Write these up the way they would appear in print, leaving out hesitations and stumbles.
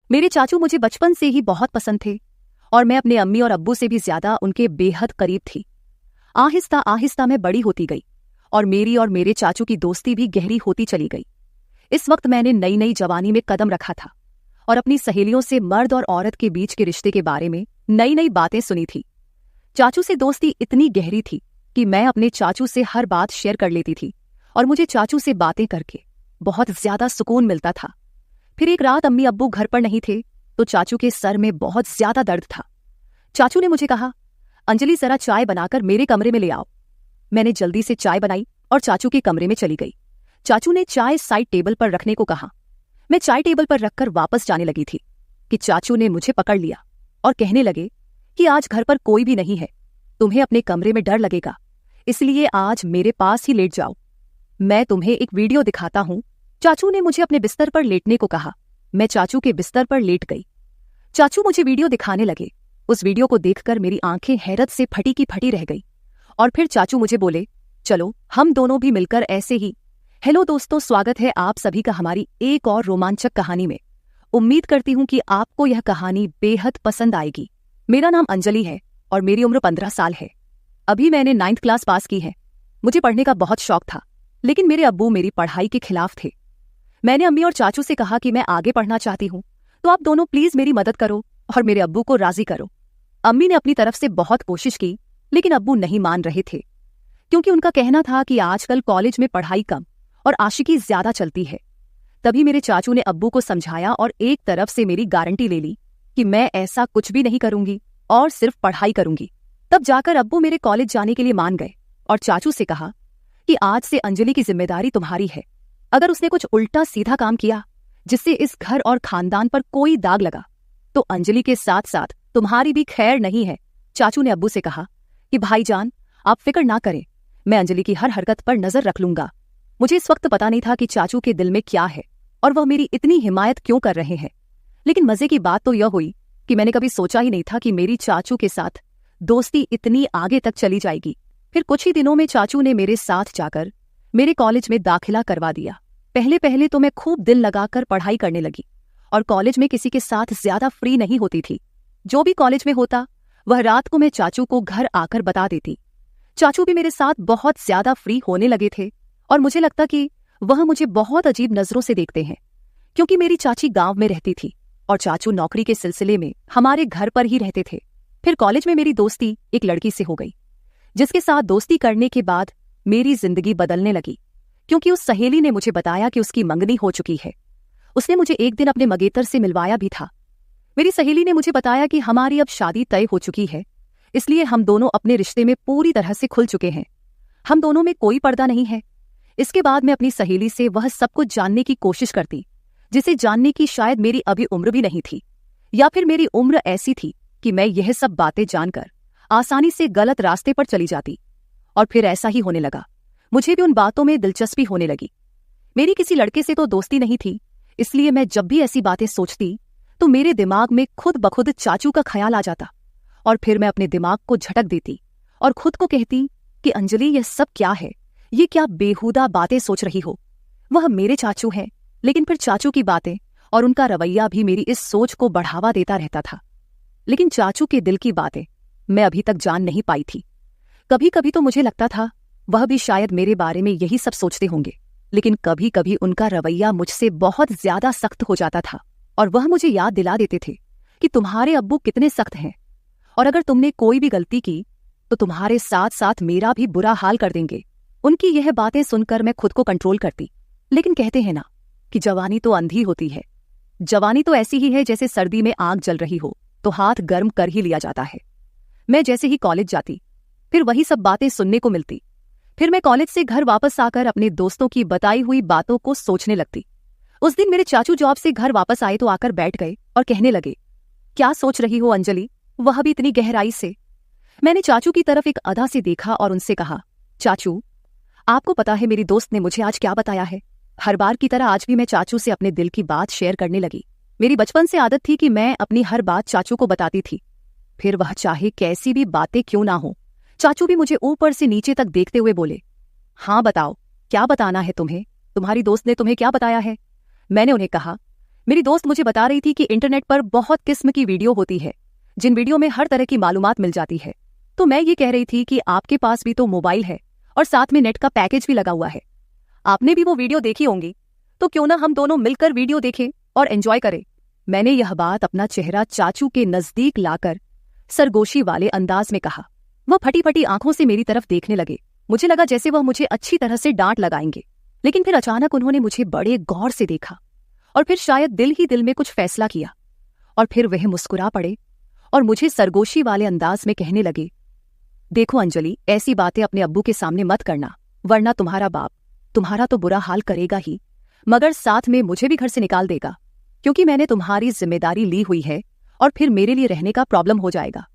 मेरे चाचू मुझे बचपन से ही बहुत पसंद थे और मैं अपने अम्मी और अब्बू से भी ज्यादा उनके बेहद करीब थी। आहिस्ता आहिस्ता मैं बड़ी होती गई और मेरी और मेरे चाचू की दोस्ती भी गहरी होती चली गई। इस वक्त मैंने नई नई जवानी में कदम रखा था और अपनी सहेलियों से मर्द और औरत के बीच के रिश्ते के बारे में नई नई बातें सुनी थी। चाचू से दोस्ती इतनी गहरी थी कि मैं अपने चाचू से हर बात शेयर कर लेती थी और मुझे चाचू से बातें करके बहुत ज्यादा सुकून मिलता था। फिर एक रात अम्मी अब्बू घर पर नहीं थे तो चाचू के सर में बहुत ज्यादा दर्द था। चाचू ने मुझे कहा, अंजलि जरा चाय बनाकर मेरे कमरे में ले आओ। मैंने जल्दी से चाय बनाई और चाचू के कमरे में चली गई। चाचू ने चाय साइड टेबल पर रखने को कहा। मैं चाय टेबल पर रखकर वापस जाने लगी थी कि चाचू ने मुझे पकड़ लिया और कहने लगे कि आज घर पर कोई भी नहीं है, तुम्हें अपने कमरे में डर लगेगा, इसलिए आज मेरे पास ही लेट जाओ। मैं तुम्हें एक वीडियो दिखाता हूं। चाचू ने मुझे अपने बिस्तर पर लेटने को कहा। मैं चाचू के बिस्तर पर लेट गई। चाचू मुझे वीडियो दिखाने लगे। उस वीडियो को देखकर मेरी आंखें हैरत से फटी की फटी रह गई और फिर चाचू मुझे बोले, चलो हम दोनों भी मिलकर ऐसे ही। हेलो दोस्तों, स्वागत है आप सभी का हमारी एक और रोमांचक कहानी में। उम्मीद करती हूं कि आपको यह कहानी बेहद पसंद आएगी। मेरा नाम अंजलि है और मेरी उम्र 15 साल है। अभी मैंने 9th क्लास पास की है। मुझे पढ़ने का बहुत शौक था, लेकिन मेरे अब्बू मेरी पढ़ाई के खिलाफ थे। मैंने अम्मी और चाचू से कहा कि मैं आगे पढ़ना चाहती हूँ, तो आप दोनों प्लीज मेरी मदद करो और मेरे अब्बू को राजी करो। अम्मी ने अपनी तरफ से बहुत कोशिश की, लेकिन अब्बू नहीं मान रहे थे, क्योंकि उनका कहना था कि आजकल कॉलेज में पढ़ाई कम और आशिकी ज्यादा चलती है। तभी मेरे चाचू ने अब्बू को समझाया और एक तरफ से मेरी गारंटी ले ली कि मैं ऐसा कुछ भी नहीं करूंगी और सिर्फ पढ़ाई करूंगी। तब जाकर अब्बू मेरे कॉलेज जाने के लिए मान गए और चाचू से कहा कि आज से अंजलि की जिम्मेदारी तुम्हारी है। अगर उसने कुछ उल्टा सीधा काम किया जिससे इस घर और खानदान पर कोई दाग लगा, तो अंजलि के साथ साथ तुम्हारी भी खैर नहीं है। चाचू ने अब्बू से कहा कि भाईजान, आप फिक्र ना करें, मैं अंजलि की हर हरकत पर नजर रख लूंगा। मुझे इस वक्त पता नहीं था कि चाचू के दिल में क्या है और वह मेरी इतनी हिमायत क्यों कर रहे हैं, लेकिन मजे की बात तो यह हुई कि मैंने कभी सोचा ही नहीं था कि मेरी चाचू के साथ दोस्ती इतनी आगे तक चली जाएगी। फिर कुछ ही दिनों में चाचू ने मेरे साथ जाकर मेरे कॉलेज में दाखिला करवा दिया। पहले पहले तो मैं खूब दिल लगाकर पढ़ाई करने लगी और कॉलेज में किसी के साथ ज्यादा फ्री नहीं होती थी। जो भी कॉलेज में होता वह रात को मैं चाचू को घर आकर बता देती। चाचू भी मेरे साथ बहुत ज्यादा फ्री होने लगे थे और मुझे लगता कि वह मुझे बहुत अजीब नजरों से देखते हैं, क्योंकि मेरी चाची गांव में रहती थी और चाचू नौकरी के सिलसिले में हमारे घर पर ही रहते थे। फिर कॉलेज में मेरी दोस्ती एक लड़की से हो गई, जिसके साथ दोस्ती करने के बाद मेरी जिंदगी बदलने लगी, क्योंकि उस सहेली ने मुझे बताया कि उसकी मंगनी हो चुकी है। उसने मुझे एक दिन अपने मंगेतर से मिलवाया भी था। मेरी सहेली ने मुझे बताया कि हमारी अब शादी तय हो चुकी है, इसलिए हम दोनों अपने रिश्ते में पूरी तरह से खुल चुके हैं। हम दोनों में कोई पर्दा नहीं है। इसके बाद मैं अपनी सहेली से वह सब कुछ जानने की कोशिश करती, जिसे जानने की शायद मेरी अभी उम्र भी नहीं थी, या फिर मेरी उम्र ऐसी थी कि मैं यह सब बातें जानकर आसानी से गलत रास्ते पर चली जाती। और फिर ऐसा ही होने लगा। मुझे भी उन बातों में दिलचस्पी होने लगी। मेरी किसी लड़के से तो दोस्ती नहीं थी, इसलिए मैं जब भी ऐसी बातें सोचती तो मेरे दिमाग में खुद ब खुद चाचू का ख्याल आ जाता और फिर मैं अपने दिमाग को झटक देती और खुद को कहती कि अंजलि, यह सब क्या है? ये क्या बेहुदा बातें सोच रही हो? वह मेरे चाचू हैं, लेकिन फिर चाचू की बातें और उनका रवैया भी मेरी इस सोच को बढ़ावा देता रहता था। लेकिन चाचू के दिल की बातें मैं अभी तक जान नहीं पाई थी। कभी कभी तो मुझे लगता था वह भी शायद मेरे बारे में यही सब सोचते होंगे, लेकिन कभी कभी उनका रवैया मुझसे बहुत ज्यादा सख्त हो जाता था और वह मुझे याद दिला देते थे कि तुम्हारे अब्बू कितने सख्त हैं और अगर तुमने कोई भी गलती की तो तुम्हारे साथ साथ मेरा भी बुरा हाल कर देंगे। उनकी यह बातें सुनकर मैं खुद को कंट्रोल करती, लेकिन कहते हैं ना कि जवानी तो अंधी होती है। जवानी तो ऐसी ही है जैसे सर्दी में आग जल रही हो तो हाथ गर्म कर ही लिया जाता है। मैं जैसे ही कॉलेज जाती फिर वही सब बातें सुनने को मिलती। फिर मैं कॉलेज से घर वापस आकर अपने दोस्तों की बताई हुई बातों को सोचने लगती। उस दिन मेरे चाचू जॉब से घर वापस आए तो आकर बैठ गए और कहने लगे, क्या सोच रही हो अंजलि, वह भी इतनी गहराई से? मैंने चाचू की तरफ एक अदा से देखा और उनसे कहा, चाचू, आपको पता है मेरी दोस्त ने मुझे आज क्या बताया है? हर बार की तरह आज भी मैं चाचू से अपने दिल की बात शेयर करने लगी। मेरी बचपन से आदत थी कि मैं अपनी हर बात चाचू को बताती थी, फिर वह चाहे कैसी भी बातें क्यों ना हो। चाचू भी मुझे ऊपर से नीचे तक देखते हुए बोले, हाँ बताओ, क्या बताना है तुम्हें? तुम्हारी दोस्त ने तुम्हें क्या बताया है? मैंने उन्हें कहा, मेरी दोस्त मुझे बता रही थी कि इंटरनेट पर बहुत किस्म की वीडियो होती है, जिन वीडियो में हर तरह की मालूमात मिल जाती है। तो मैं ये कह रही थी कि आपके पास भी तो मोबाइल है और साथ में नेट का पैकेज भी लगा हुआ है। आपने भी वो वीडियो देखी होंगी, तो क्यों ना हम दोनों मिलकर वीडियो देखें और एंजॉय करें। मैंने यह बात अपना चेहरा चाचू के नजदीक लाकर सरगोशी वाले अंदाज में कहा। वह फटी फटी आंखों से मेरी तरफ देखने लगे। मुझे लगा जैसे वह मुझे अच्छी तरह से डांट लगाएंगे, लेकिन फिर अचानक उन्होंने मुझे बड़े गौर से देखा और फिर शायद दिल ही दिल में कुछ फैसला किया और फिर वह मुस्कुरा पड़े और मुझे सरगोशी वाले अंदाज में कहने लगे, देखो अंजलि, ऐसी बातें अपने अब्बू के सामने मत करना, वरना तुम्हारा बाप तुम्हारा तो बुरा हाल करेगा ही, मगर साथ में मुझे भी घर से निकाल देगा, क्योंकि मैंने तुम्हारी जिम्मेदारी ली हुई है और फिर मेरे लिए रहने का प्रॉब्लम हो जाएगा।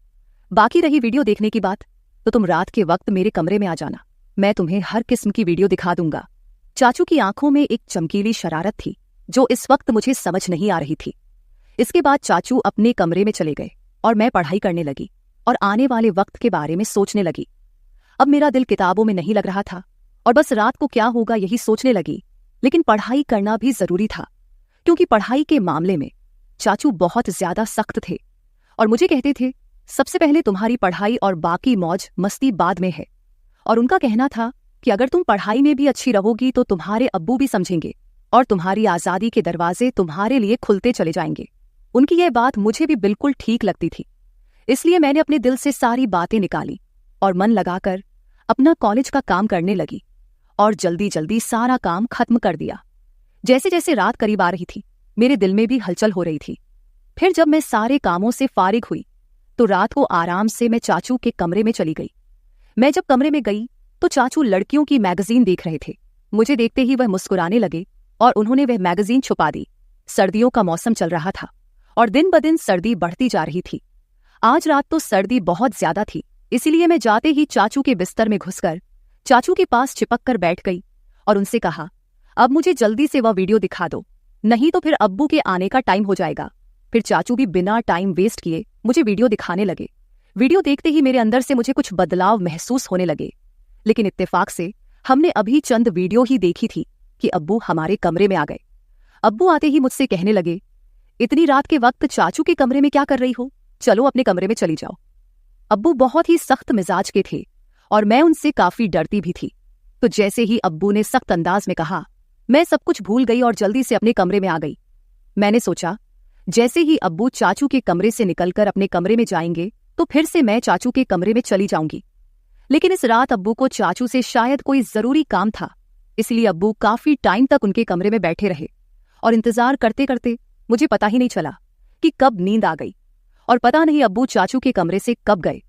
बाकी रही वीडियो देखने की बात, तो तुम रात के वक्त मेरे कमरे में आ जाना, मैं तुम्हें हर किस्म की वीडियो दिखा दूंगा। चाचू की आंखों में एक चमकीली शरारत थी जो इस वक्त मुझे समझ नहीं आ रही थी। इसके बाद चाचू अपने कमरे में चले गए और मैं पढ़ाई करने लगी और आने वाले वक्त के बारे में सोचने लगी। अब मेरा दिल किताबों में नहीं लग रहा था और बस रात को क्या होगा यही सोचने लगी, लेकिन पढ़ाई करना भी जरूरी था, क्योंकि पढ़ाई के मामले में चाचू बहुत ज्यादा सख्त थे और मुझे कहते थे, सबसे पहले तुम्हारी पढ़ाई और बाकी मौज मस्ती बाद में है। और उनका कहना था कि अगर तुम पढ़ाई में भी अच्छी रहोगी तो तुम्हारे अब्बू भी समझेंगे और तुम्हारी आजादी के दरवाजे तुम्हारे लिए खुलते चले जाएंगे। उनकी यह बात मुझे भी बिल्कुल ठीक लगती थी, इसलिए मैंने अपने दिल से सारी बातें निकाली और मन लगाकर अपना कॉलेज का काम करने लगी और जल्दी जल्दी सारा काम खत्म कर दिया। जैसे जैसे रात करीब आ रही थी, मेरे दिल में भी हलचल हो रही थी। फिर जब मैं सारे कामों से फारिग हुई तो रात को आराम से मैं चाचू के कमरे में चली गई। मैं जब कमरे में गई तो चाचू लड़कियों की मैगजीन देख रहे थे। मुझे देखते ही वह मुस्कुराने लगे और उन्होंने वह मैगजीन छुपा दी। सर्दियों का मौसम चल रहा था और दिन ब दिन सर्दी बढ़ती जा रही थी। आज रात तो सर्दी बहुत ज्यादा थी, इसीलिए मैं जाते ही चाचू के बिस्तर में घुसकर चाचू के पास चिपक कर बैठ गई और उनसे कहा, अब मुझे जल्दी से वह वीडियो दिखा दो, नहीं तो फिर अब्बू के आने का टाइम हो जाएगा। फिर चाचू भी बिना टाइम वेस्ट किए मुझे वीडियो दिखाने लगे। वीडियो देखते ही मेरे अंदर से मुझे कुछ बदलाव महसूस होने लगे, लेकिन इत्तेफाक से हमने अभी चंद वीडियो ही देखी थी कि अब्बू हमारे कमरे में आ गए। अब्बू आते ही मुझसे कहने लगे, इतनी रात के वक्त चाचू के कमरे में क्या कर रही हो, चलो अपने कमरे में चली जाओ। अब्बू बहुत ही सख्त मिजाज के थे और मैं उनसे काफी डरती भी थी। तो जैसे ही अब्बू ने सख्त अंदाज में कहा, मैं सब कुछ भूल गई और जल्दी से अपने कमरे में आ गई। मैंने सोचा जैसे ही अब्बू चाचू के कमरे से निकलकर अपने कमरे में जाएंगे तो फिर से मैं चाचू के कमरे में चली जाऊंगी। लेकिन इस रात अब्बू को चाचू से शायद कोई जरूरी काम था, इसलिए अब्बू काफी टाइम तक उनके कमरे में बैठे रहे और इंतजार करते करते मुझे पता ही नहीं चला कि कब नींद आ गई और पता नहीं अब्बू चाचू के कमरे से कब गए।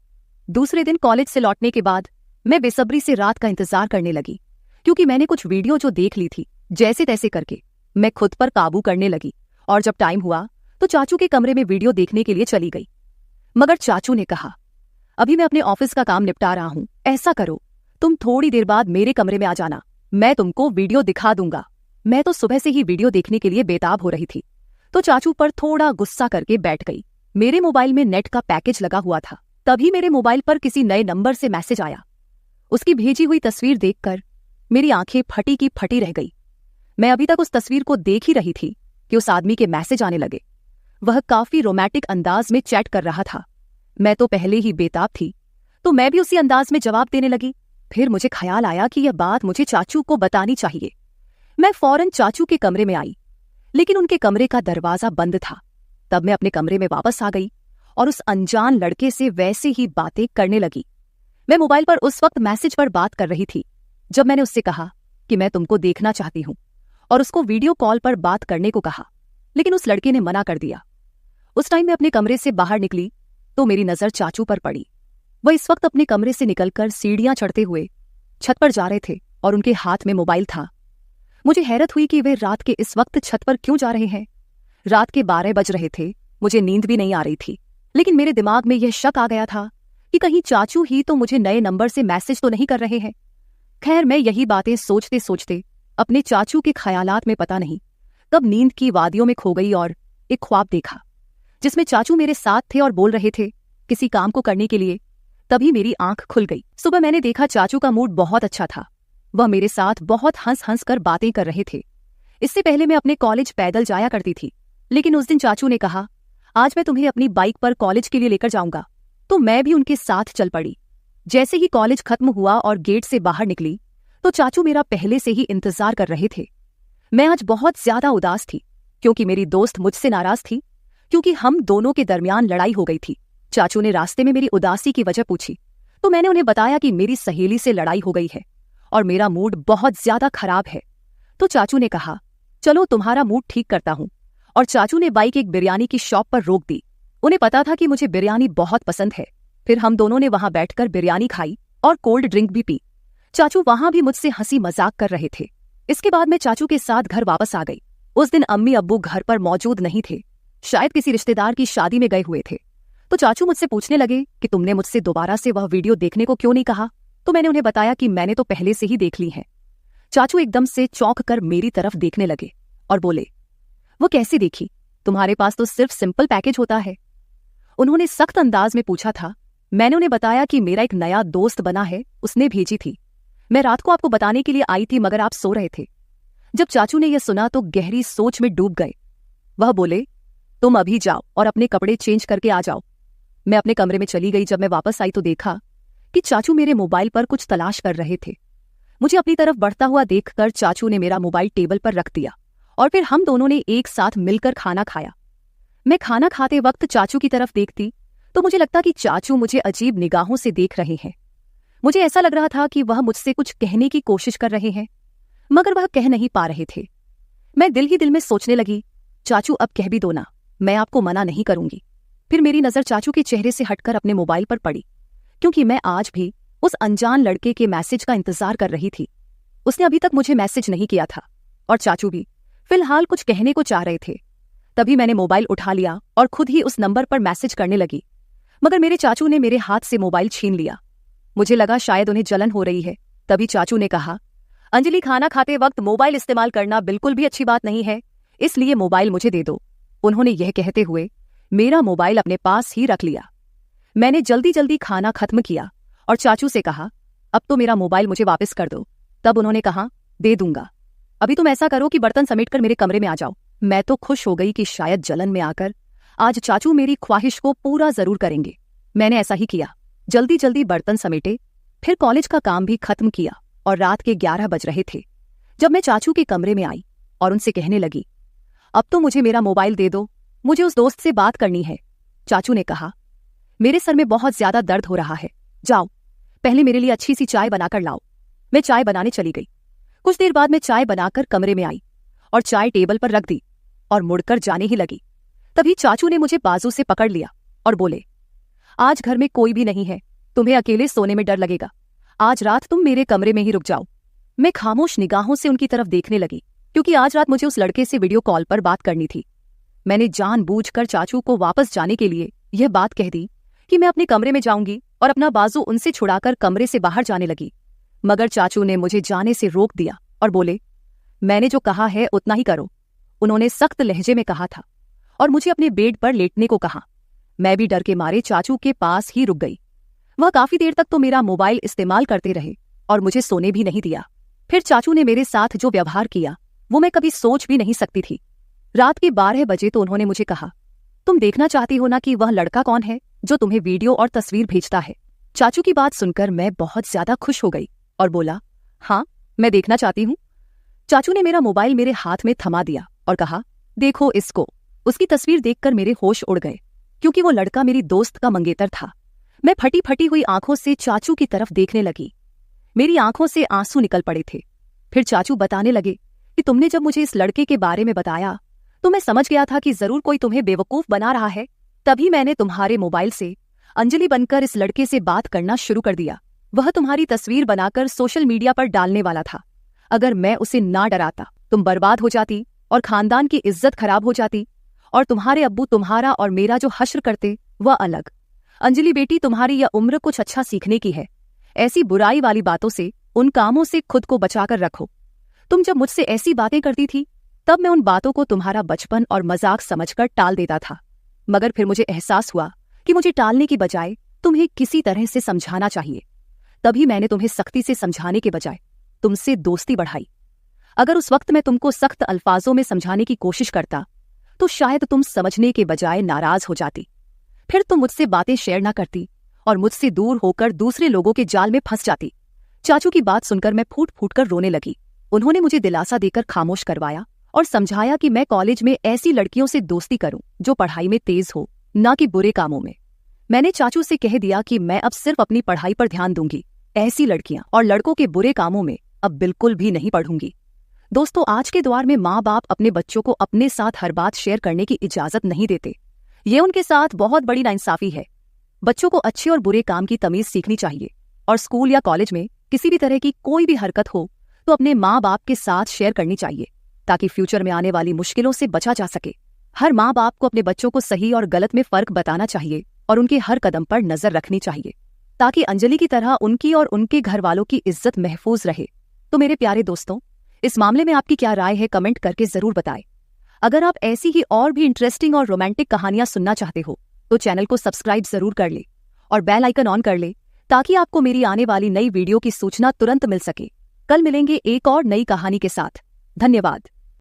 दूसरे दिन कॉलेज से लौटने के बाद मैं बेसब्री से रात का इंतजार करने लगी, क्योंकि मैंने कुछ वीडियो जो देख ली थी, जैसे तैसे करके मैं खुद पर काबू करने लगी और जब टाइम हुआ तो चाचू के कमरे में वीडियो देखने के लिए चली गई। मगर चाचू ने कहा, अभी मैं अपने ऑफिस का काम निपटा रहा हूं, ऐसा करो तुम थोड़ी देर बाद मेरे कमरे में आ जाना, मैं तुमको वीडियो दिखा दूंगा। मैं तो सुबह से ही वीडियो देखने के लिए बेताब हो रही थी, तो चाचू पर थोड़ा गुस्सा करके बैठ गई। मेरे मोबाइल में नेट का पैकेज लगा हुआ था, तभी मेरे मोबाइल पर किसी नए नंबर से मैसेज आया। उसकी भेजी हुई तस्वीर देखकर मेरी आंखें फटी की फटी रह गई। मैं अभी तक उस तस्वीर को देख ही रही थी कि उस आदमी के मैसेज आने लगे। वह काफी रोमांटिक अंदाज में चैट कर रहा था। मैं तो पहले ही बेताब थी, तो मैं भी उसी अंदाज में जवाब देने लगी। फिर मुझे ख्याल आया कि यह बात मुझे चाचू को बतानी चाहिए। मैं फौरन चाचू के कमरे में आई, लेकिन उनके कमरे का दरवाजा बंद था। तब मैं अपने कमरे में वापस आ गई और उस अनजान लड़के से वैसे ही बातें करने लगी। मैं मोबाइल पर उस वक्त मैसेज पर बात कर रही थी जब मैंने उससे कहा कि मैं तुमको देखना चाहती हूं और उसको वीडियो कॉल पर बात करने को कहा, लेकिन उस लड़के ने मना कर दिया। उस टाइम मैं अपने कमरे से बाहर निकली तो मेरी नजर चाचू पर पड़ी। वह इस वक्त अपने कमरे से निकलकर सीढ़ियां चढ़ते हुए छत पर जा रहे थे और उनके हाथ में मोबाइल था। मुझे हैरत हुई कि वे रात के इस वक्त छत पर क्यों जा रहे हैं। रात के 12 बज रहे थे, मुझे नींद भी नहीं आ रही थी, लेकिन मेरे दिमाग में यह शक आ गया था कि कहीं चाचू ही तो मुझे नए नंबर से मैसेज तो नहीं कर रहे हैं। खैर, मैं यही बातें सोचते सोचते अपने चाचू के ख्यालात में पता नहीं कब नींद की वादियों में खो गई और एक ख्वाब देखा जिसमें चाचू मेरे साथ थे और बोल रहे थे किसी काम को करने के लिए। तभी मेरी आंख खुल गई। सुबह मैंने देखा चाचू का मूड बहुत अच्छा था। वह मेरे साथ बहुत हंस हंस कर बातें कर रहे थे। इससे पहले मैं अपने कॉलेज पैदल जाया करती थी, लेकिन उस दिन चाचू ने कहा, आज मैं तुम्हें अपनी बाइक पर कॉलेज के लिए लेकर जाऊंगा। तो मैं भी उनके साथ चल पड़ी। जैसे ही कॉलेज खत्म हुआ और गेट से बाहर निकली तो चाचू मेरा पहले से ही इंतजार कर रहे थे। मैं आज बहुत ज्यादा उदास थी क्योंकि मेरी दोस्त मुझसे नाराज थी, क्योंकि हम दोनों के दरमियान लड़ाई हो गई थी। चाचू ने रास्ते में मेरी उदासी की वजह पूछी तो मैंने उन्हें बताया कि मेरी सहेली से लड़ाई हो गई है और मेरा मूड बहुत ज्यादा खराब है। तो चाचू ने कहा, चलो तुम्हारा मूड ठीक करता हूं, और चाचू ने बाइक एक बिरयानी की शॉप पर रोक दी। उन्हें पता था कि मुझे बिरयानी बहुत पसंद है। फिर हम दोनों ने वहां बैठकर बिरयानी खाई और कोल्ड ड्रिंक भी पी। चाचू वहां भी मुझसे हंसी मजाक कर रहे थे। इसके बाद मैं चाचू के साथ घर वापस आ गई। उस दिन अम्मी अब्बू घर पर मौजूद नहीं थे, शायद किसी रिश्तेदार की शादी में गए हुए थे। तो चाचू मुझसे पूछने लगे कि तुमने मुझसे दोबारा से वह वीडियो देखने को क्यों नहीं कहा। तो मैंने उन्हें बताया कि मैंने तो पहले से ही देख ली है। चाचू एकदम से चौंक कर मेरी तरफ देखने लगे और बोले, वो कैसे देखी? तुम्हारे पास तो सिर्फ सिंपल पैकेज होता है। उन्होंने सख्त अंदाज में पूछा था। मैंने उन्हें बताया कि मेरा एक नया दोस्त बना है, उसने भेजी थी। मैं रात को आपको बताने के लिए आई थी मगर आप सो रहे थे। जब चाचू ने यह सुना तो गहरी सोच में डूब गए। वह बोले, तुम अभी जाओ और अपने कपड़े चेंज करके आ जाओ। मैं अपने कमरे में चली गई। जब मैं वापस आई तो देखा कि चाचू मेरे मोबाइल पर कुछ तलाश कर रहे थे। मुझे अपनी तरफ बढ़ता हुआ देखकर चाचू ने मेरा मोबाइल टेबल पर रख दिया और फिर हम दोनों ने एक साथ मिलकर खाना खाया। मैं खाना खाते वक्त चाचू की तरफ देखती तो मुझे लगता कि चाचू मुझे अजीब निगाहों से देख रहे हैं। मुझे ऐसा लग रहा था कि वह मुझसे कुछ कहने की कोशिश कर रहे हैं मगर वह कह नहीं पा रहे थे। मैं दिल ही दिल में सोचने लगी, चाचू अब कह भी दो ना, मैं आपको मना नहीं करूंगी। फिर मेरी नजर चाचू के चेहरे से हटकर अपने मोबाइल पर पड़ी, क्योंकि मैं आज भी उस अनजान लड़के के मैसेज का इंतजार कर रही थी। उसने अभी तक मुझे मैसेज नहीं किया था और चाचू भी फिलहाल कुछ कहने को चाह रहे थे। तभी मैंने मोबाइल उठा लिया और खुद ही उस नंबर पर मैसेज करने लगी, मगर मेरे चाचू ने मेरे हाथ से मोबाइल छीन लिया। मुझे लगा शायद उन्हें जलन हो रही है। तभी चाचू ने कहा, अंजलि, खाना खाते वक्त मोबाइल इस्तेमाल करना बिल्कुल भी अच्छी बात नहीं है, इसलिए मोबाइल मुझे दे दो। उन्होंने यह कहते हुए मेरा मोबाइल अपने पास ही रख लिया। मैंने जल्दी जल्दी खाना खत्म किया और चाचू से कहा, अब तो मेरा मोबाइल मुझे वापस कर दो। तब उन्होंने कहा, दे दूंगा, अभी तुम ऐसा करो कि बर्तन समेटकर मेरे कमरे में आ जाओ। मैं तो खुश हो गई कि शायद जलन में आकर आज चाचू मेरी ख्वाहिश को पूरा जरूर करेंगे। मैंने ऐसा ही किया। जल्दी जल्दी बर्तन समेटे, फिर कॉलेज का काम भी खत्म किया और रात के 11 बज रहे थे जब मैं चाचू के कमरे में आई और उनसे कहने लगी, अब तो मुझे मेरा मोबाइल दे दो, मुझे उस दोस्त से बात करनी है। चाचू ने कहा, मेरे सर में बहुत ज्यादा दर्द हो रहा है, जाओ पहले मेरे लिए अच्छी सी चाय बनाकर लाओ। मैं चाय बनाने चली गई। कुछ देर बाद मैं चाय बनाकर कमरे में आई और चाय टेबल पर रख दी और मुड़कर जाने ही लगी। तभी चाचू ने मुझे बाजू से पकड़ लिया और बोले, आज घर में कोई भी नहीं है, तुम्हें अकेले सोने में डर लगेगा, आज रात तुम मेरे कमरे में ही रुक जाओ। मैं खामोश निगाहों से उनकी तरफ देखने लगी, क्योंकि आज रात मुझे उस लड़के से वीडियो कॉल पर बात करनी थी। मैंने जानबूझकर चाचू को वापस जाने के लिए यह बात कह दी कि मैं अपने कमरे में जाऊंगी और अपना बाजू उनसे छुड़ाकर कमरे से बाहर जाने लगी। मगर चाचू ने मुझे जाने से रोक दिया और बोले, मैंने जो कहा है उतना ही करो। उन्होंने सख्त लहजे में कहा था और मुझे अपने बेड पर लेटने को कहा। मैं भी डर के मारे चाचू के पास ही रुक गई। वह काफी देर तक तो मेरा मोबाइल इस्तेमाल करते रहे और मुझे सोने भी नहीं दिया। फिर चाचू ने मेरे साथ जो व्यवहार किया वो मैं कभी सोच भी नहीं सकती थी। रात के 12 बजे तो उन्होंने मुझे कहा, तुम देखना चाहती हो ना कि वह लड़का कौन है जो तुम्हें वीडियो और तस्वीर भेजता है। चाचू की बात सुनकर मैं बहुत ज्यादा खुश हो गई और बोला, हाँ मैं देखना चाहती हूँ। चाचू ने मेरा मोबाइल मेरे हाथ में थमा दिया और कहा, देखो इसको। उसकी तस्वीर देखकर मेरे होश उड़ गए, क्योंकि वो लड़का मेरी दोस्त का मंगेतर था। मैं फटी फटी हुई आंखों से चाचू की तरफ देखने लगी। मेरी आंखों से आंसू निकल पड़े थे। फिर चाचू बताने लगे कि तुमने जब मुझे इस लड़के के बारे में बताया तो मैं समझ गया था कि जरूर कोई तुम्हें बेवकूफ बना रहा है। तभी मैंने तुम्हारे मोबाइल से अंजलि बनकर इस लड़के से बात करना शुरू कर दिया। वह तुम्हारी तस्वीर बनाकर सोशल मीडिया पर डालने वाला था। अगर मैं उसे ना डराता तुम बर्बाद हो जाती और खानदान की इज्जत खराब हो जाती, और तुम्हारे अब्बू तुम्हारा और मेरा जो हश्र करते वह अलग। अंजलि बेटी, तुम्हारी यह उम्र कुछ अच्छा सीखने की है। ऐसी बुराई वाली बातों से, उन कामों से खुद को बचाकर रखो। तुम जब मुझसे ऐसी बातें करती थी तब मैं उन बातों को तुम्हारा बचपन और मजाक समझकर टाल देता था, मगर फिर मुझे एहसास हुआ कि मुझे टालने की बजाय तुम्हें किसी तरह से समझाना चाहिए। तभी मैंने तुम्हें सख्ती से समझाने के बजाय तुमसे दोस्ती बढ़ाई। अगर उस वक्त मैं तुमको सख्त अल्फाजों में समझाने की कोशिश करता तो शायद तुम समझने के बजाय नाराज हो जाती। फिर तुम मुझसे बातें शेयर ना करती और मुझसे दूर होकर दूसरे लोगों के जाल में फंस जाती। चाचू की बात सुनकर मैं फूट फूट कर रोने लगी। उन्होंने मुझे दिलासा देकर खामोश करवाया और समझाया कि मैं कॉलेज में ऐसी लड़कियों से दोस्ती करूं जो पढ़ाई में तेज हो, ना कि बुरे कामों में। मैंने चाचू से कह दिया कि मैं अब सिर्फ अपनी पढ़ाई पर ध्यान दूंगी, ऐसी लड़कियां और लड़कों के बुरे कामों में अब बिल्कुल भी नहीं पढ़ूंगी। दोस्तों, आज के दौर में माँ बाप अपने बच्चों को अपने साथ हर बात शेयर करने की इजाजत नहीं देते। ये उनके साथ बहुत बड़ी नाइंसाफी है। बच्चों को अच्छे और बुरे काम की तमीज सीखनी चाहिए और स्कूल या कॉलेज में किसी भी तरह की कोई भी हरकत हो तो अपने माँ बाप के साथ शेयर करनी चाहिए, ताकि फ्यूचर में आने वाली मुश्किलों से बचा जा सके। हर माँ बाप को अपने बच्चों को सही और गलत में फर्क बताना चाहिए और उनके हर कदम पर नजर रखनी चाहिए, ताकि अंजलि की तरह उनकी और उनके घर वालों की इज्जत महफूज रहे। तो मेरे प्यारे दोस्तों, इस मामले में आपकी क्या राय है, कमेंट करके जरूर बताएं। अगर आप ऐसी ही और भी इंटरेस्टिंग और रोमांटिक कहानियां सुनना चाहते हो तो चैनल को सब्सक्राइब जरूर कर ले और बेल आइकन ऑन कर ले, ताकि आपको मेरी आने वाली नई वीडियो की सूचना तुरंत मिल सके। कल मिलेंगे एक और नई कहानी के साथ। धन्यवाद।